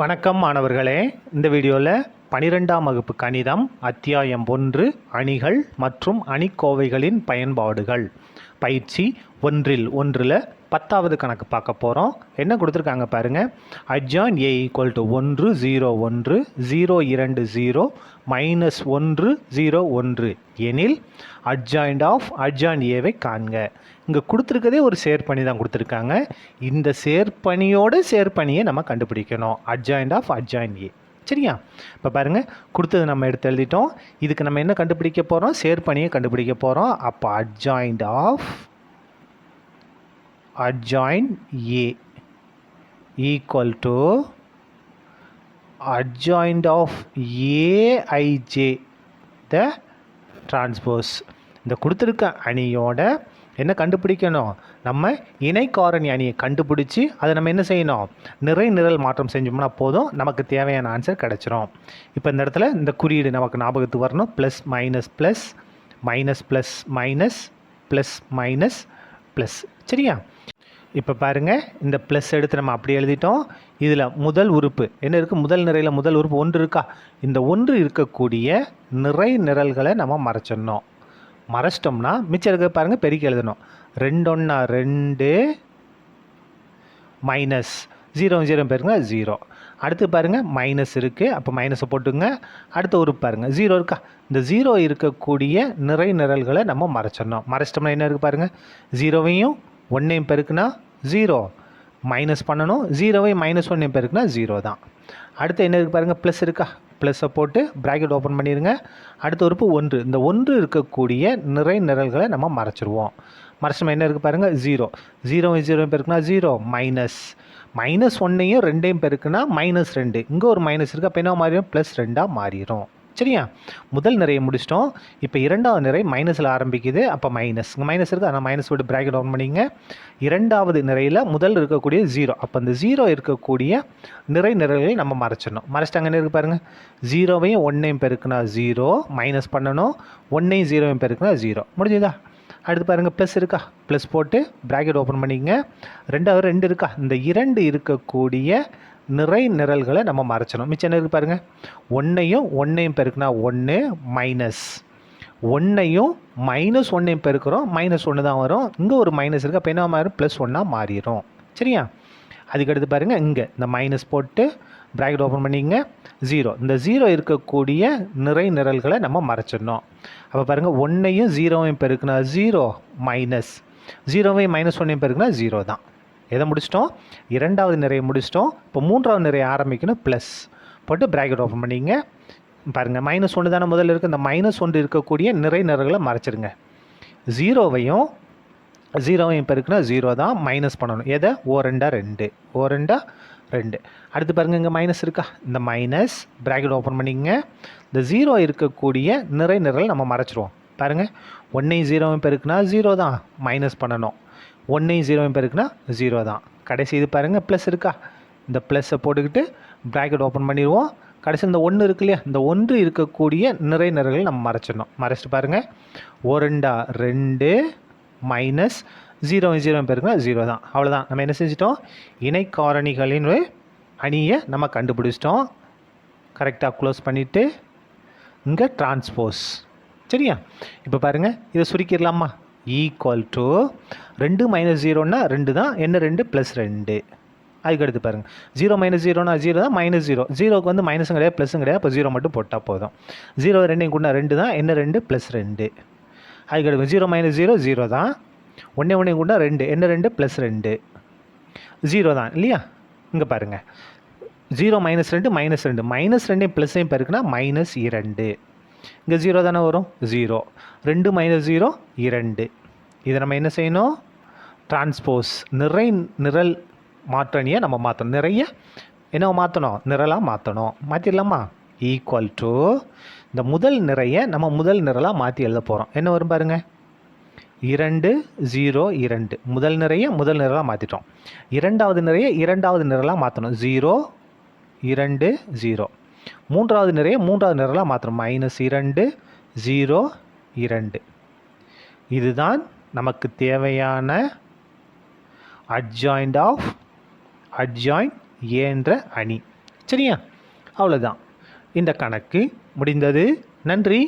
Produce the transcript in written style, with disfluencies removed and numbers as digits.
வணக்கம் மாணவர்களே. இந்த வீடியோவில் 12ஆம் வகுப்பு கணிதம் அத்தியாயம் 1 அணிகள் மற்றும் அணிக்கோவைகளின் பயன்பாடுகள் பயிற்சி 1ல் 10வது கணக்கு பார்க்க போகிறோம். என்ன கொடுத்துருக்காங்க பாருங்கள். அட்ஜாயின் ஏ ஈக்குவல் டு 1 0 1 0 2 0 -1 0 1 எனில் அட்ஜாயிண்ட் ஆஃப் அட்ஜாயின் ஏவை காண்க. இங்கே கொடுத்துருக்கதே ஒரு சேர்ப்பணி தான் கொடுத்துருக்காங்க. இந்த சேர்ப்பணியோட சேர்ப்பணியை நம்ம கண்டுபிடிக்கணும். அட்ஜாயிண்ட் ஆஃப் அட்ஜாயின் ஏ. சரியா? இப்போ பாருங்கள், கொடுத்தது நம்ம எடுத்து எழுதிட்டோம். இதுக்கு நம்ம என்ன கண்டுபிடிக்க போகிறோம்? சேர்ப்பணியை கண்டுபிடிக்க போகிறோம். அப்போ adjoint of adjoint A equal to adjoint of Aij the transpose. இந்த கொடுத்துருக்க அணியோட என்ன கண்டுபிடிக்கணும்? நம்ம இணைக்காரணி அணியை கண்டுபிடிச்சி அதை நம்ம என்ன செய்யணும்? நிறை நிரல் மாற்றம் செஞ்சோம்னா போதும், நமக்கு தேவையான ஆன்சர் கிடச்சிரும். இப்போ இந்த இடத்துல இந்த குறியீடு நமக்கு ஞாபகத்துக்கு வரணும். Plus minus plus minus plus minus plus minus plus. சரியா? இப்போ பாருங்கள், இந்த ப்ளஸ் எடுத்து நம்ம அப்படி எழுதிட்டோம். இதில் முதல் உறுப்பு என்ன இருக்குது? முதல் நிறையில் முதல் உறுப்பு 1 இருக்கா? இந்த 1 இருக்கக்கூடிய நிறை நிரல்களை நம்ம மறைச்சிடணும். மறைச்சிட்டோம்னா மிச்சம் இருக்க பாருங்கள், பெருக்கி எழுதணும். 2 1 2 மைனஸ் 0 0 பேருங்க 0. அடுத்து பாருங்கள் மைனஸ் இருக்குது, அப்போ மைனஸை போட்டுங்க. அடுத்த உறுப்பு பாருங்கள் 0 இருக்கா? இந்த 0 இருக்கக்கூடிய நிறை நிரல்களை நம்ம மறைச்சிடணும். மறைச்சிட்டோம்னா என்ன இருக்குது பாருங்கள், 0வையும் 1ஐயும் பெருக்குனா 0 மைனஸ் பண்ணணும். 0வையும் -1ஐயும் பெருக்குனா 0 தான். அடுத்து என்ன இருக்குது பாருங்கள், ப்ளஸ் இருக்கா? ப்ளஸ்ஸை போட்டு ப்ராக்கெட் ஓப்பன் பண்ணிடுங்க. அடுத்த உறுப்பு 1. இந்த 1 இருக்கக்கூடிய நிறை நிரல்களை நம்ம மறைச்சிருவோம். மறைச்சோம் என்ன இருக்குது பாருங்கள், 0 0வையும் 0வையும் பெருக்குனா 0 மைனஸ் 1ஐயும் 2ஐயும் பெருக்குனா -2. இங்கே ஒரு மைனஸ் இருக்குது, அப்போ என்ன மாறிடும்? +2ஆக மாறிடும். சரியா? முதல் நிறையை முடிச்சிட்டோம். இப்போ இரண்டாவது நிறை மைனஸில் ஆரம்பிக்குது, அப்போ மைனஸ். இங்கே மைனஸ் இருக்குது, ஆனால் மைனஸ் விட்டு ப்ராக்கெட் ஓப்பன் பண்ணிங்க. இரண்டாவது நிறையில் முதல் இருக்கக்கூடிய 0, அப்போ அந்த 0 இருக்கக்கூடிய நிறை நிரல்களை நம்ம மறைச்சிடணும். மறைச்சிட்டாங்க என்ன இருக்குது பாருங்கள், 0வையும் 1ஐயும் பெருக்குனா 0 மைனஸ் பண்ணணும். 1ஐயும் 0வையும் பெருக்குனா 0. முடிஞ்சுதா? அடுத்து பாருங்கள் ப்ளஸ் இருக்கா? ப்ளஸ் போட்டு ப்ராக்கெட் ஓப்பன் பண்ணிங்க. ரெண்டாவது 2 இருக்கா? இந்த 2 இருக்கக்கூடிய நிறை நிரல்களை நம்ம மறைச்சணும். மிச்சம் என்ன இருக்குது பாருங்கள், 1ஐயும் பெருக்குனா 1 மைனஸ் 1ஐயும் -1ஐயும் பெருக்கிறோம், -1 தான் வரும். இங்கே ஒரு மைனஸ் இருக்குது, அப்போ என்ன மாறும்? +1ஆக மாறிடும். சரியா? அதுக்கடுத்து பாருங்கள், இங்கே இந்த மைனஸ் போட்டு ப்ராக்கெட் ஓப்பன் பண்ணிங்க. 0 இந்த 0 இருக்கக்கூடிய நிறை நிரல்களை நம்ம மறைச்சிடணும். அப்போ பாருங்கள் 1ஐயும் 0வையும் பெருக்குனா 0 மைனஸ் 0வையும் -1ஐயும் பெருக்குனா 0 தான். எதை முடிச்சிட்டோம்? இரண்டாவது நிறையை முடிச்சிட்டோம். இப்போ மூன்றாவது நிறையை ஆரம்பிக்கணும். ப்ளஸ் போட்டு ப்ராக்கெட் ஓப்பன் பண்ணிங்க. பாருங்கள் -1 தானே முதல்ல இருக்குது. இந்த -1 இருக்கக்கூடிய நிறை நிரல்களை மறைச்சிருங்க. 0வையும் பெருக்குனா 0 தான், மைனஸ் பண்ணணும். எதை? O 2 2. அடுத்து பாருங்கள், இங்கே மைனஸ் இருக்கா? இந்த மைனஸ் ப்ராக்கெட் ஓப்பன் பண்ணிங்க. இந்த 0 இருக்கக்கூடிய நிறை நிரல் நம்ம மறைச்சிருவோம். பாருங்கள் 1ஐயும் 0வையும் பெருக்குனா 0 தான், மைனஸ் பண்ணணும். 1ஐயும் 0வையும் பெருக்குனா 0 தான். கடைசி இது பாருங்கள் ப்ளஸ் இருக்கா? இந்த ப்ளஸ்ஸை போட்டுக்கிட்டு ப்ராக்கெட் ஓப்பன் பண்ணிடுவோம். கடைசி இந்த 1 இருக்கு இல்லையா? இந்த 1 இருக்கக்கூடிய நிறை நிரல்களை நம்ம மறைச்சிடணும். மறைச்சிட்டு பாருங்கள், O 2 மைனஸ் 0வையும் 0வையும் பெருக்குனா 0 தான். அவ்வளோதான். நம்ம என்ன செஞ்சிட்டோம்? இணைக்காரணிகளின் அணியை நம்ம கண்டுபிடிச்சிட்டோம். கரெக்டாக க்ளோஸ் பண்ணிவிட்டு இங்கே டிரான்ஸ்போஸ். சரியா? இப்போ பாருங்கள், இதை சுருக்கிடலாமா? ஈக்குவல் டு 2 - 0ன்னா 2 தான். என்ன 2? +2. அதுக்கடுத்து பாருங்கள், 0 - 0ன்னா 0 தான், -0. 0க்கு வந்து மைனஸும் கிடையாது ப்ளஸும் கிடையாது, அப்போ 0 மட்டும் போட்டால் போதும். 0 2ஐயும் கூட 2 தான். என்ன 2? +2. அதுக்கடுத்து 0 - 0 0 தான். 1 கூட 2. என்ன 2? +2. 0 தான் இல்லையா? இங்கே பாருங்கள் 0 - 2 -2. -2ஐயும் ப்ளஸையும் பெருக்குனா -2. இங்கே 0 தானே வரும்? 0 2 - 0 2. இதை நம்ம என்ன செய்யணும்? டிரான்ஸ்போஸ் நிறை நிரல் மாற்றணியை நம்ம மாற்றணும். நிறைய என்ன மாற்றணும்? நிரலாக மாற்றணும். மாற்றிடலாமா? ஈக்குவல் டு இந்த முதல் நிறைய நம்ம முதல் நிரலாக மாற்றி எழுத போகிறோம். என்ன வரும் பாருங்கள், 2 0 2. முதல் நிறைய முதல் நிரலாக மாற்றிட்டோம். இரண்டாவது நிறைய இரண்டாவது நிரலாக மாற்றணும். 0 2 0. மூன்றாவது நிறைய மூன்றாவது நிரலாக மாற்றணும். -2 0 2. இதுதான் நமக்கு தேவையான adjoint of adjoint A என்ற அணி. சரியா? அவ்வளோதான், இந்த கணக்கு முடிந்தது. நன்றி.